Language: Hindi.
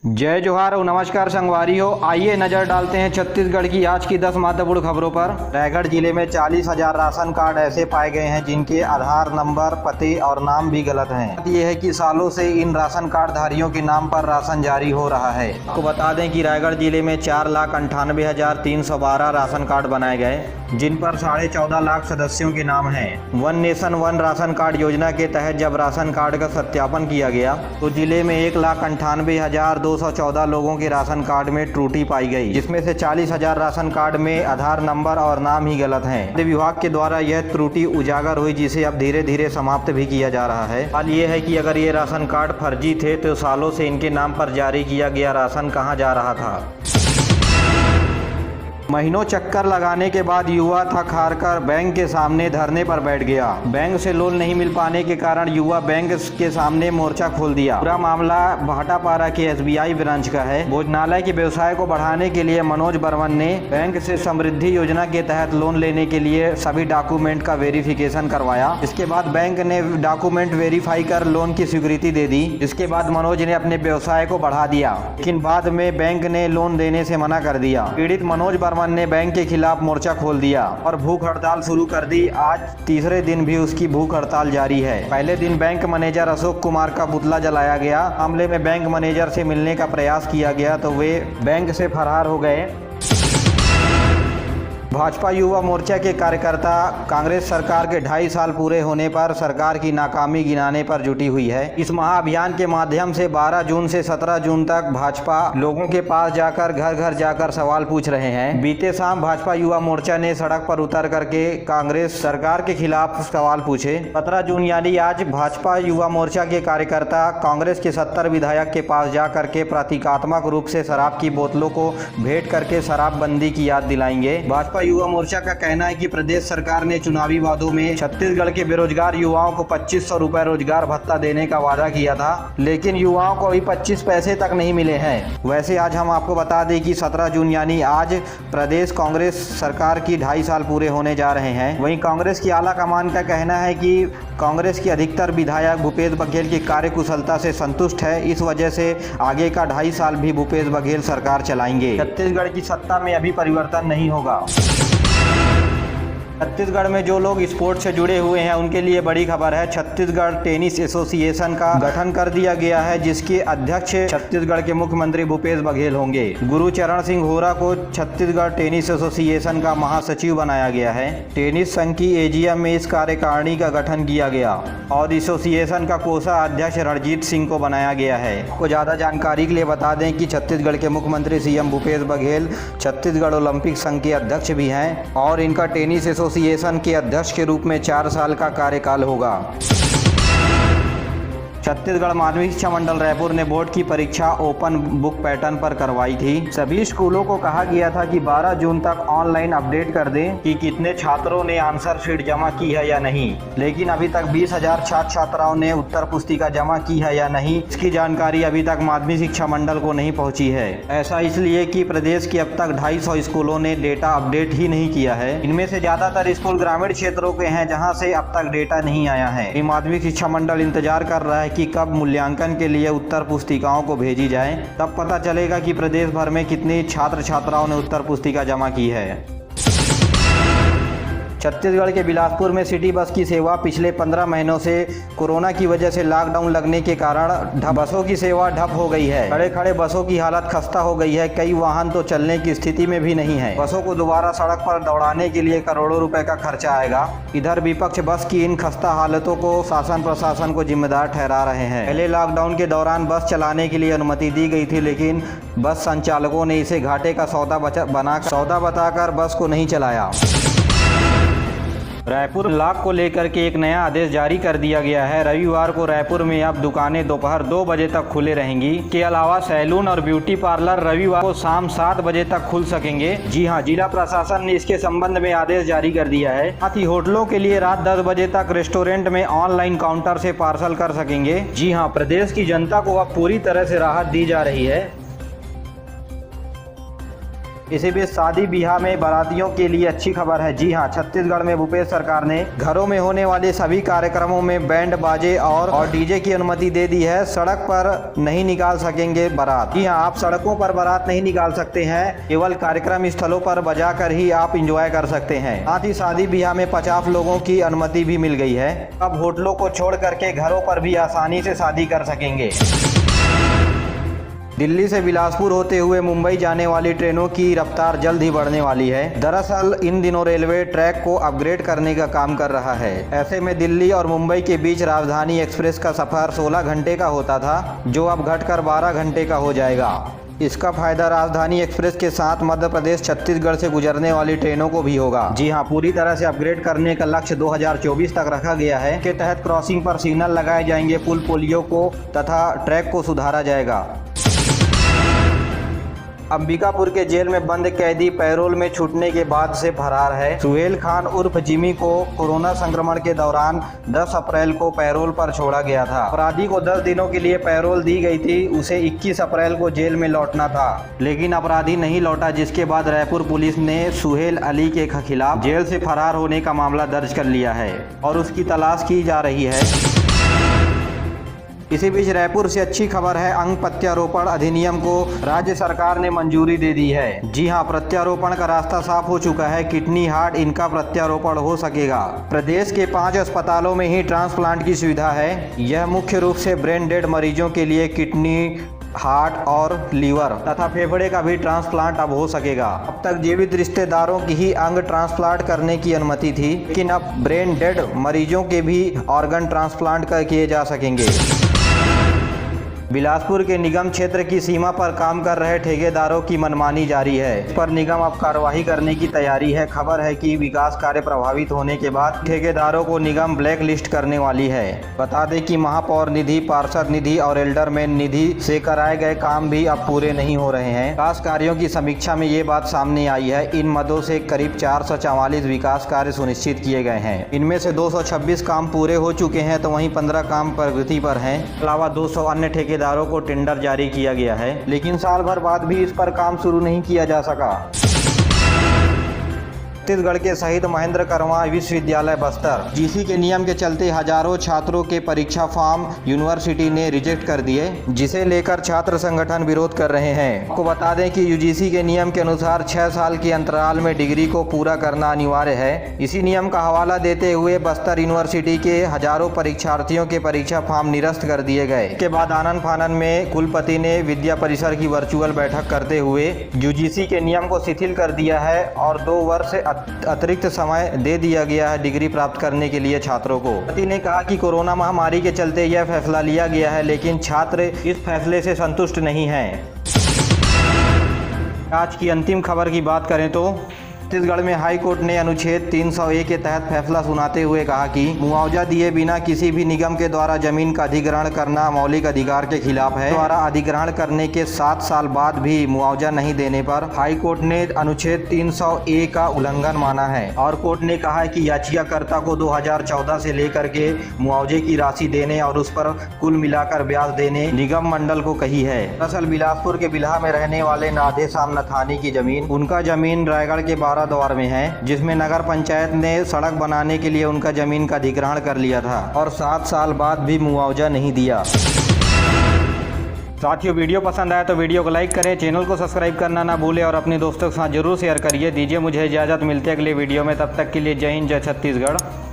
जय जोहार और नमस्कार संगवारी हो। आइए नजर डालते हैं छत्तीसगढ़ की आज की 10 महत्वपूर्ण खबरों पर। रायगढ़ जिले में 40,000 राशन कार्ड ऐसे पाए गए हैं जिनके आधार नंबर, पते और नाम भी गलत हैं। ये है कि सालों से इन राशन कार्ड धारियों के नाम पर राशन जारी हो रहा है। आपको बता दें कि रायगढ़ जिले में 4,98,312 राशन कार्ड बनाए गए जिन पर 14.5 लाख सदस्यों के नाम हैं। One nation one ration card योजना के तहत जब राशन कार्ड का सत्यापन किया गया तो जिले में 1,98,214 लोगों के राशन कार्ड में त्रुटि पाई गई, जिसमें से 40,000 राशन कार्ड में आधार नंबर और नाम ही गलत हैं। खाद्य विभाग के द्वारा यह त्रुटि उजागर हुई, जिसे अब धीरे धीरे समाप्त भी किया जा रहा है। हाल ये है कि अगर ये राशन कार्ड फर्जी थे तो सालों से इनके नाम पर जारी किया गया राशन कहाँ जा रहा था। महीनों चक्कर लगाने के बाद युवा थक हार कर बैंक के सामने धरने पर बैठ गया। बैंक से लोन नहीं मिल पाने के कारण युवा बैंक के सामने मोर्चा खोल दिया। पूरा मामला भाटापारा के SBI ब्रांच का है। भोजनालय के व्यवसाय को बढ़ाने के लिए मनोज बर्मन ने बैंक से समृद्धि योजना के तहत लोन लेने के लिए सभी डॉक्यूमेंट का वेरिफिकेशन करवाया। इसके बाद बैंक ने डॉक्यूमेंट वेरीफाई कर लोन की स्वीकृति दे दी। इसके बाद मनोज ने अपने व्यवसाय को बढ़ा दिया, लेकिन बाद में बैंक ने लोन देने से मना कर दिया। पीड़ित मनोज ने बैंक के खिलाफ मोर्चा खोल दिया और भूख हड़ताल शुरू कर दी। आज तीसरे दिन भी उसकी भूख हड़ताल जारी है। पहले दिन बैंक मैनेजर अशोक कुमार का पुतला जलाया गया। मामले में बैंक मैनेजर से मिलने का प्रयास किया गया तो वे बैंक से फरार हो गए। भाजपा युवा मोर्चा के कार्यकर्ता कांग्रेस सरकार के 2.5 साल पूरे होने पर सरकार की नाकामी गिनाने पर जुटी हुई है। इस महाअभियान के माध्यम से 12 जून से 17 जून तक भाजपा लोगों के पास जाकर घर घर जाकर सवाल पूछ रहे हैं। बीते शाम भाजपा युवा मोर्चा ने सड़क पर उतर करके कांग्रेस सरकार के खिलाफ सवाल पूछे। 17 जून यानी आज भाजपा युवा मोर्चा के कार्यकर्ता कांग्रेस के 70 विधायक के पास जाकर के प्रतीकात्मक रूप से शराब की बोतलों को भेंट करके शराबबंदी की याद दिलाएंगे। भाजपा युवा मोर्चा का कहना है कि प्रदेश सरकार ने चुनावी वादों में छत्तीसगढ़ के बेरोजगार युवाओं को 2,500 रुपए रोजगार भत्ता देने का वादा किया था, लेकिन युवाओं को अभी 25 पैसे तक नहीं मिले हैं। वैसे आज हम आपको बता दें कि 17 जून यानी आज प्रदेश कांग्रेस सरकार की 2.5 साल पूरे होने जा रहे हैं। वहीं कांग्रेस की आला कमान का कहना है कि कांग्रेस के अधिकतर विधायक भूपेश बघेल की कार्यकुशलता से संतुष्ट है। इस वजह से आगे का 2.5 साल भी भूपेश बघेल सरकार चलाएंगे। छत्तीसगढ़ की सत्ता में अभी परिवर्तन नहीं होगा। छत्तीसगढ़ में जो लोग स्पोर्ट्स से जुड़े हुए हैं उनके लिए बड़ी खबर है। छत्तीसगढ़ टेनिस एसोसिएशन का गठन कर दिया गया है, जिसके अध्यक्ष छत्तीसगढ़ के मुख्यमंत्री भूपेश बघेल होंगे। गुरुचरण सिंह होरा को छत्तीसगढ़ टेनिस एसोसिएशन का महासचिव बनाया गया है। टेनिस संघ की AGM में इस कार्यकारिणी का गठन किया गया और एसोसिएशन का कोषाध्यक्ष रणजीत सिंह को बनाया गया है। आपको ज़्यादा जानकारी के लिए बता दें कि छत्तीसगढ़ के मुख्यमंत्री CM भूपेश बघेल छत्तीसगढ़ ओलंपिक संघ के अध्यक्ष भी हैं और इनका टेनिस एसोसिएशन के अध्यक्ष के रूप में 4 साल का कार्यकाल होगा। छत्तीसगढ़ माध्यमिक शिक्षा मंडल रायपुर ने बोर्ड की परीक्षा ओपन बुक पैटर्न पर करवाई थी। सभी स्कूलों को कहा गया था कि 12 जून तक ऑनलाइन अपडेट कर दें कि कितने छात्रों ने आंसर शीट जमा की है या नहीं, लेकिन अभी तक 20,000 छात्र छात्राओं ने उत्तर पुस्तिका जमा की है या नहीं, इसकी जानकारी अभी तक माध्यमिक शिक्षा मंडल को नहीं पहुंची है। ऐसा इसलिए कि प्रदेश के अब तक 250 स्कूलों ने डेटा अपडेट ही नहीं किया है। इनमें से ज्यादातर स्कूल ग्रामीण क्षेत्रों के हैं जहाँ से अब तक डेटा नहीं आया है। माध्यमिक शिक्षा मंडल इंतजार कर रहा है कि कब मूल्यांकन के लिए उत्तर पुस्तिकाओं को भेजी जाए, तब पता चलेगा कि प्रदेश भर में कितने छात्र छात्राओं ने उत्तर पुस्तिका जमा की है। छत्तीसगढ़ के बिलासपुर में सिटी बस की सेवा पिछले 15 महीनों से कोरोना की वजह से लॉकडाउन लगने के कारण बसों की सेवा ठप हो गई है। खड़े खड़े बसों की हालत खस्ता हो गई है। कई वाहन तो चलने की स्थिति में भी नहीं है। बसों को दोबारा सड़क पर दौड़ाने के लिए करोड़ों रुपए का खर्चा आएगा। इधर विपक्ष बस की इन खस्ता हालतों को शासन प्रशासन को जिम्मेदार ठहरा रहे हैं। पहले लॉकडाउन के दौरान बस चलाने के लिए अनुमति दी गई थी, लेकिन बस संचालकों ने इसे घाटे का सौदा बताकर बस को नहीं चलाया। रायपुर लॉक को लेकर के एक नया आदेश जारी कर दिया गया है। रविवार को रायपुर में अब दुकानें दोपहर 2 बजे तक खुले रहेंगी। के अलावा सैलून और ब्यूटी पार्लर रविवार को शाम 7 बजे तक खुल सकेंगे। जी हां, जिला प्रशासन ने इसके संबंध में आदेश जारी कर दिया है। साथ ही होटलों के लिए रात 10 बजे तक रेस्टोरेंट में ऑनलाइन काउंटर से पार्सल कर सकेंगे। जी हाँ, प्रदेश की जनता को अब पूरी तरह से राहत दी जा रही है। इसी बीच शादी ब्याह में बारातियों के लिए अच्छी खबर है। जी हां, छत्तीसगढ़ में भूपेश सरकार ने घरों में होने वाले सभी कार्यक्रमों में बैंड बाजे और डीजे की अनुमति दे दी है। सड़क पर नहीं निकाल सकेंगे बारात। जी हां, आप सड़कों पर बारात नहीं निकाल सकते हैं, केवल कार्यक्रम स्थलों पर बजा कर ही आप इंजॉय कर सकते हैं। साथ ही शादी ब्याह में 50 लोगों की अनुमति भी मिल गई है। अब होटलों को छोड़ करके घरों पर भी आसानी से शादी कर सकेंगे। दिल्ली से बिलासपुर होते हुए मुंबई जाने वाली ट्रेनों की रफ्तार जल्द ही बढ़ने वाली है। दरअसल इन दिनों रेलवे ट्रैक को अपग्रेड करने का काम कर रहा है। ऐसे में दिल्ली और मुंबई के बीच राजधानी एक्सप्रेस का सफर 16 घंटे का होता था, जो अब घटकर 12 घंटे का हो जाएगा। इसका फायदा राजधानी एक्सप्रेस के साथ मध्य प्रदेश छत्तीसगढ़ से गुजरने वाली ट्रेनों को भी होगा। जी हां, पूरी तरह से अपग्रेड करने का लक्ष्य 2024 तक रखा गया है। के तहत क्रॉसिंग पर सिग्नल लगाए जाएंगे, पुल पोलियो को तथा ट्रैक को सुधारा जाएगा। अंबिकापुर के जेल में बंद कैदी पैरोल में छूटने के बाद से फरार है। सुहेल खान उर्फ जिमी को कोरोना संक्रमण के दौरान 10 अप्रैल को पैरोल पर छोड़ा गया था। अपराधी को 10 दिनों के लिए पैरोल दी गई थी। उसे 21 अप्रैल को जेल में लौटना था, लेकिन अपराधी नहीं लौटा, जिसके बाद रायपुर पुलिस ने सुहेल अली के खिलाफ जेल से फरार होने का मामला दर्ज कर लिया है और उसकी तलाश की जा रही है। इसी बीच रायपुर से अच्छी खबर है, अंग प्रत्यारोपण अधिनियम को राज्य सरकार ने मंजूरी दे दी है। जी हां, प्रत्यारोपण का रास्ता साफ हो चुका है। किडनी, हार्ट इनका प्रत्यारोपण हो सकेगा। प्रदेश के 5 अस्पतालों में ही ट्रांसप्लांट की सुविधा है। यह मुख्य रूप से ब्रेन डेड मरीजों के लिए किडनी, हार्ट और लीवर तथा फेफड़े का भी ट्रांसप्लांट अब हो सकेगा। अब तक जीवित रिश्तेदारों की ही अंग ट्रांसप्लांट करने की अनुमति थी, लेकिन अब ब्रेन डेड मरीजों के भी ऑर्गन ट्रांसप्लांट किए जा सकेंगे। बिलासपुर के निगम क्षेत्र की सीमा पर काम कर रहे ठेकेदारों की मनमानी जारी है। इस पर निगम अब कार्रवाई करने की तैयारी है। खबर है कि विकास कार्य प्रभावित होने के बाद ठेकेदारों को निगम ब्लैक लिस्ट करने वाली है। बता दें कि महापौर निधि, पार्षद निधि और एल्डरमैन निधि से कराए गए काम भी अब पूरे नहीं हो रहे हैं। विकास कार्यों की समीक्षा में ये बात सामने आई है। इन मदों से करीब 444 विकास कार्य सुनिश्चित किए गए हैं। इनमें से 226 काम पूरे हो चुके हैं, तो वहीं 15 काम प्रगति पर हैं। अलावा 200 अन्य ठेकेदारों को टेंडर जारी किया गया है, लेकिन साल भर बाद भी इस पर काम शुरू नहीं किया जा सका। छत्तीसगढ़ के शहीद महेंद्र कर्मा विश्वविद्यालय बस्तर जीसी के नियम के चलते हजारों छात्रों के परीक्षा फॉर्म यूनिवर्सिटी ने रिजेक्ट कर दिए, जिसे लेकर छात्र संगठन विरोध कर रहे हैं। आपको बता दें कि यूजीसी के नियम के अनुसार 6 साल के अंतराल में डिग्री को पूरा करना अनिवार्य है। इसी नियम का हवाला देते हुए बस्तर यूनिवर्सिटी के हजारों परीक्षार्थियों के परीक्षा फॉर्म निरस्त कर दिए गए। इसके बाद आनन फानन में कुलपति ने विद्या परिसर की वर्चुअल बैठक करते हुए यूजीसी के नियम को शिथिल कर दिया है और 2 वर्ष अतिरिक्त समय दे दिया गया है डिग्री प्राप्त करने के लिए छात्रों को। कुलपति ने कहा कि कोरोना महामारी के चलते यह फैसला लिया गया है, लेकिन छात्र इस फैसले से संतुष्ट नहीं हैं। आज की अंतिम खबर की बात करें तो छत्तीसगढ़ में हाई कोर्ट ने अनुच्छेद 301 के तहत फैसला सुनाते हुए कहा कि मुआवजा दिए बिना किसी भी निगम के द्वारा जमीन का अधिग्रहण करना मौलिक अधिकार के खिलाफ है। द्वारा अधिग्रहण करने के 7 साल बाद भी मुआवजा नहीं देने पर हाई कोर्ट ने अनुच्छेद 301 का उल्लंघन माना है और कोर्ट ने कहा है कि याचिकाकर्ता को 2014 से लेकर के मुआवजे की राशि देने और उस पर कुल मिलाकर ब्याज देने निगम मंडल को कही है। दरअसल बिलासपुर के बिल्हा में रहने वाले नाधे साम नथानी की जमीन, उनका जमीन रायगढ़ के द्वार में है, जिसमें नगर पंचायत ने सड़क बनाने के लिए उनका जमीन का अधिग्रहण कर लिया था और 7 साल बाद भी मुआवजा नहीं दिया। साथियों, वीडियो पसंद आया तो वीडियो को लाइक करें, चैनल को सब्सक्राइब करना ना भूलें और अपने दोस्तों के साथ जरूर शेयर करिए। दीजिए मुझे इजाज़त, मिलते अगले वीडियो में। तब तक के लिए जय हिंद, जय छत्तीसगढ़।